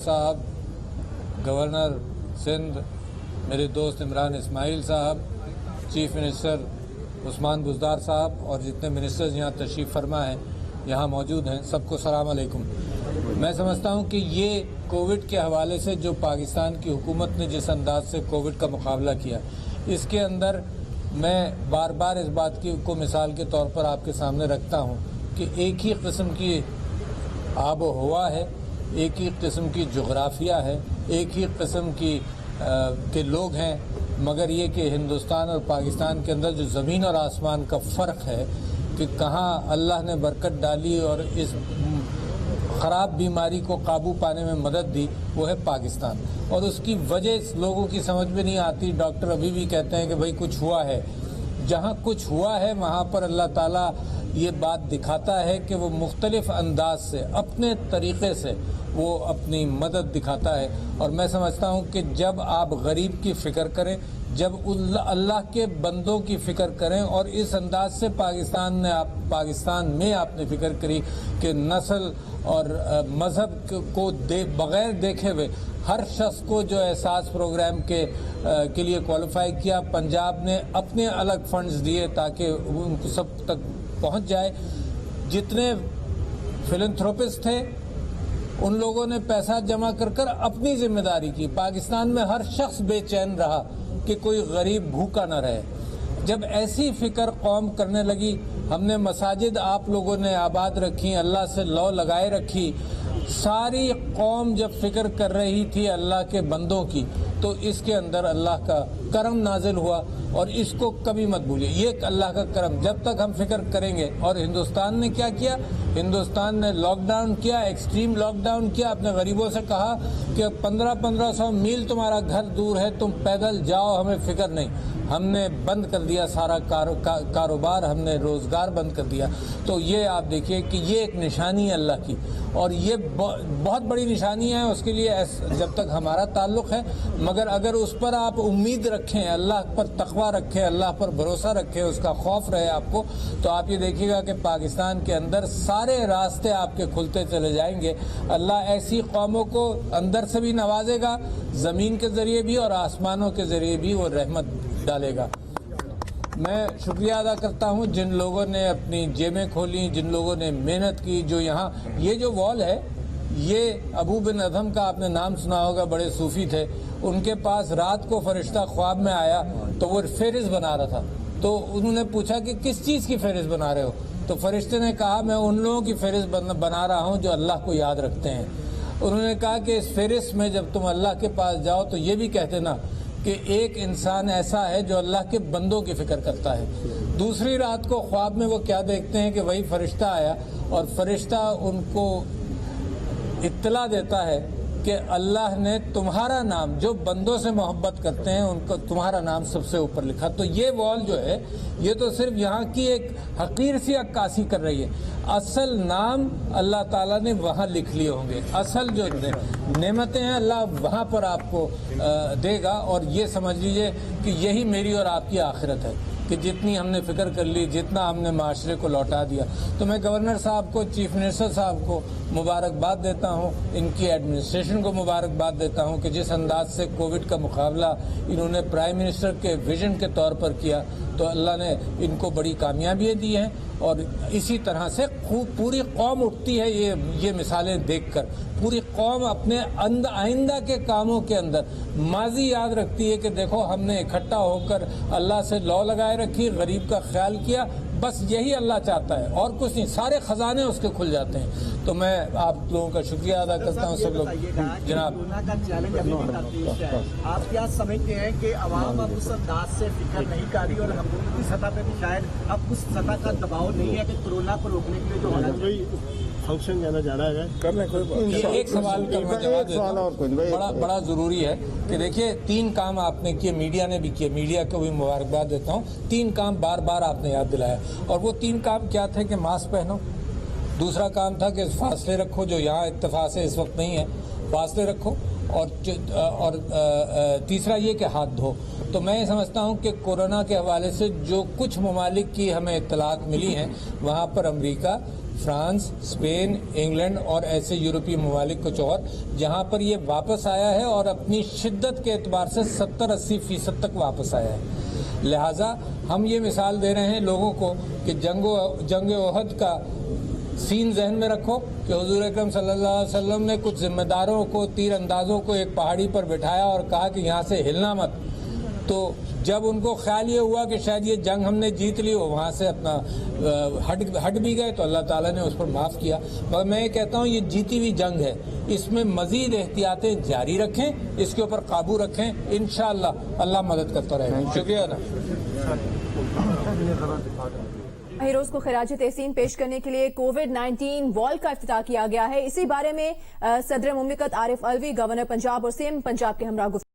साहब, गवर्नर सिंध मेरे दोस्त इमरान इस्माइल साहब, चीफ मिनिस्टर उस्मान बुज़दार साहब और जितने मिनिस्टर्स यहाँ तशरीफ़ फरमा हैं यहाँ मौजूद हैं, सबको सलाम अलैकुम। मैं समझता हूँ कि ये कोविड के हवाले से जो पाकिस्तान की हुकूमत ने जिस अंदाज से कोविड का मुकाबला किया, इसके अंदर मैं बार बार इस बात की को मिसाल के तौर पर आपके सामने रखता हूँ कि एक ही किस्म की आब व हवा है, एक ही किस्म की जोग्राफिया है, एक ही किस्म की के लोग हैं, मगर ये कि हिंदुस्तान और पाकिस्तान के अंदर जो ज़मीन और आसमान का फ़र्क है कि कहाँ अल्लाह ने बरकत डाली और इस ख़राब बीमारी को काबू पाने में मदद दी, वो है पाकिस्तान। और उसकी वजह लोगों की समझ में नहीं आती। डॉक्टर अभी भी कहते हैं कि भाई कुछ हुआ है। जहाँ कुछ हुआ है वहाँ पर अल्लाह ताला ये बात दिखाता है कि वो मुख्तलिफ अंदाज से अपने तरीक़े से वो अपनी मदद दिखाता है। और मैं समझता हूँ कि जब आप गरीब की फ़िक्र करें, जब अल्लाह के बंदों की फ़िक्र करें और इस अंदाज से पाकिस्तान में आपने फ़िक्र करी कि नस्ल और मज़हब को बग़ैर देखे हुए हर शख्स को जो एहसास प्रोग्राम के लिए क्वालिफाई किया, पंजाब ने अपने अलग फंड्स दिए ताकि उनको सब तक पहुंच जाए। जितने फिलैंथ्रोपिस्ट थे उन लोगों ने पैसा जमा कर कर अपनी जिम्मेदारी की। पाकिस्तान में हर शख्स बेचैन रहा कि कोई गरीब भूखा न रहे। जब ऐसी फ़िक्र कौम करने लगी, हमने मसाजिद आप लोगों ने आबाद रखी, अल्लाह से लौ लगाए रखी। सारी कौम जब फ़िक्र कर रही थी अल्लाह के बंदों की, तो इसके अंदर अल्लाह का करम नाजिल हुआ। और इसको कभी मत भूलिए, ये अल्लाह का करम जब तक हम फिक्र करेंगे। और हिंदुस्तान ने क्या किया? हिंदुस्तान ने लॉकडाउन किया, एक्सट्रीम लॉकडाउन किया। अपने गरीबों से कहा कि 1500 मील तुम्हारा घर दूर है, तुम पैदल जाओ, हमें फिक्र नहीं। हमने बंद कर दिया सारा कारोबार, हमने रोज़गार बंद कर दिया। तो ये आप देखिए कि ये एक निशानी है अल्लाह की, और ये बहुत बड़ी निशानी है। उसके लिए जब तक हमारा ताल्लुक़ है, मगर अगर उस पर आप उम्मीद रखें, अल्लाह पर तक़वा रखें, अल्लाह पर भरोसा रखें, उसका खौफ रहे आपको, तो आप ये देखिएगा कि पाकिस्तान के अंदर सारे रास्ते आपके खुलते चले जाएंगे। अल्लाह ऐसी कौमों को अंदर से भी नवाजेगा, ज़मीन के ज़रिए भी और आसमानों के ज़रिए भी वो रहमत डालेगा। मैं शुक्रिया अदा करता हूँ जिन लोगों ने अपनी जेबें खोली, जिन लोगों ने मेहनत की। जो यहाँ ये जो वॉल है, ये अबू बिन अदहम का आपने नाम सुना होगा, बड़े सूफी थे। उनके पास रात को फरिश्ता ख्वाब में आया तो वो फहरिस्त बना रहा था। तो उन्होंने पूछा कि किस चीज़ की फहरिस्त बना रहे हो? तो फरिश्ते ने कहा मैं उन लोगों की फहरिस्त बना रहा हूँ जो अल्लाह को याद रखते हैं। उन्होंने कहा कि इस फहरिस्त में जब तुम अल्लाह के पास जाओ तो ये भी कहते ना कि एक इंसान ऐसा है जो अल्लाह के बंदों की फ़िक्र करता है। दूसरी रात को ख्वाब में वो क्या देखते हैं कि वही फरिश्ता आया और फरिश्ता उनको इत्तला देता है कि अल्लाह ने तुम्हारा नाम, जो बंदों से मोहब्बत करते हैं उनको तुम्हारा नाम सबसे ऊपर लिखा। तो ये वॉल जो है, ये तो सिर्फ यहाँ की एक हकीर सी अक्कासी कर रही है। असल नाम अल्लाह ताला ने वहाँ लिख लिए होंगे। असल जो नेमतें हैं अल्लाह वहाँ पर आपको देगा। और ये समझ लीजिए कि यही मेरी और आपकी आखिरत है कि जितनी हमने फ़िक्र कर ली, जितना हमने माशरे को लौटा दिया। तो मैं गवर्नर साहब को, चीफ मिनिस्टर साहब को मुबारकबाद देता हूँ, इनकी एडमिनिस्ट्रेशन को मुबारकबाद देता हूँ कि जिस अंदाज से कोविड का मुकाबला इन्होंने प्राइम मिनिस्टर के विजन के तौर पर किया, तो अल्लाह ने इनको बड़ी कामयाबियाँ दी हैं। और इसी तरह से पूरी कौम उठती है ये मिसालें देखकर। पूरी कौम अपने आइंदा के कामों के अंदर माजी याद रखती है कि देखो हमने इकट्ठा होकर अल्लाह से लौ लगाए रखी, गरीब का ख्याल किया। बस यही अल्लाह चाहता है और कुछ नहीं, सारे खजाने उसके खुल जाते हैं। तो मैं आप लोगों का शुक्रिया अदा करता हूँ। सब लोग जनाब, कोरोना का चैलेंज अभी भी तकलीफ है। आप क्या समझते हैं कि अवाम अब उस अंदाज से फिक्र नहीं कर रही और हुकूमत की सतह पे भी शायद अब उस सतह का दबाव नहीं है कि कोरोना को रोकने के लिए जो होना चाहिए? फंक्शन जाना जा रहा है कर एक सवाल का मैं जवाब देता हूं, बड़ा ज़रूरी है कि देखिए 3 काम आपने किए, मीडिया ने भी किए, मीडिया को भी मुबारकबाद देता हूँ। 3 काम बार बार आपने याद दिलाया, और वो 3 काम क्या थे कि मास्क पहनो, दूसरा काम था कि फासले रखो, जो यहाँ इत्तेफाक से इस वक्त नहीं है, फासले रखो, और तीसरा ये कि हाथ धो। तो मैं समझता हूँ कि कोरोना के हवाले से जो कुछ ममालिक की हमें इत्तलात मिली हैं, वहाँ पर अमेरिका, फ्रांस, स्पेन, इंग्लैंड और ऐसे यूरोपीय ममालिक कुछ और, जहां पर ये वापस आया है और अपनी शिद्दत के एतबार से 70-80% तक वापस आया है। लिहाजा हम ये मिसाल दे रहे हैं लोगों को कि जंग ओहद का सीन जहन में रखो कि हुजूर अकरम सल्लल्लाहु अलैहि वसल्लम ने कुछ जिम्मेदारों को, तीर अंदाजों को एक पहाड़ी पर बिठाया और कहा कि यहाँ से हिलना मत। तो जब उनको ख्याल ये हुआ कि शायद ये जंग हमने जीत ली हो, वहाँ से अपना हट भी गए तो अल्लाह ताला ने उस पर माफ़ किया। मगर मैं ये कहता हूँ ये जीती हुई जंग है, इसमें मज़ीद एहतियातें जारी रखें, इसके ऊपर काबू रखें, इंशाअल्लाह अल्लाह मदद करता रहेगा। शुक्रिया ना। हीरोज को खिराज तहसीन पेश करने के लिए कोविड-19 वॉल का इफ्तिताह किया गया है। इसी बारे में सदर मुमलिकत आरिफ अलवी, गवर्नर पंजाब और सीएम पंजाब के हमरा